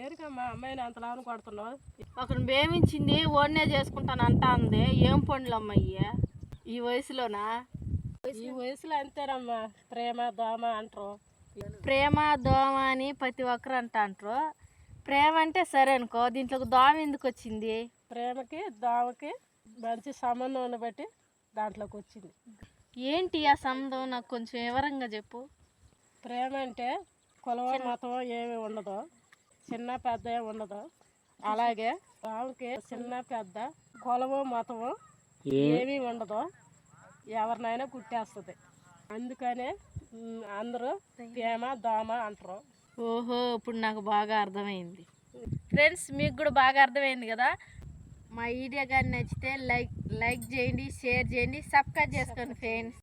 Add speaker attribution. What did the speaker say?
Speaker 1: దేనికమ్మా అమ్మాయిని అంతలాను కొడుతున్నావు?
Speaker 2: ఒకరిని ప్రేమించింది ఓన్నే చేసుకుంటాను అంటా ఉంది. ఏం పండ్లు అమ్మయ్య ఈ వయసులోనా?
Speaker 1: ఈ వయసులో అంతేనమ్మా, ప్రేమ దోమ అంటారు.
Speaker 2: ప్రేమ దోమ అని ప్రతి ఒక్కరు అంటారు. ప్రేమ అంటే సరే అనుకో, దీంట్లోకి దోమ ఎందుకు వచ్చింది?
Speaker 1: ప్రేమకి దోమకి మంచి సంబంధం బట్టి దాంట్లోకి వచ్చింది.
Speaker 2: ఏంటి ఆ సంబంధం? నాకు కొంచెం వివరంగా చెప్పు.
Speaker 1: ప్రేమ అంటే కులం మతం ఏమి ఉండదు, చిన్న పెద్ద ఏమి ఉండదు. అలాగే దోమకి చిన్న పెద్ద కులము మతము ఏమీ ఉండదు, ఎవరినైనా కుట్టేస్తుంది. అందుకనే అందరూ ప్రేమ దోమ అంటారు.
Speaker 2: ఓహో, ఇప్పుడు నాకు బాగా అర్థమైంది. ఫ్రెండ్స్, మీకు కూడా బాగా అర్థమైంది కదా? మా వీడియో కానీ నచ్చితే లైక్ చేయండి, షేర్ చేయండి, సబ్స్క్రైబ్ చేసుకోండి ఫ్రెండ్స్.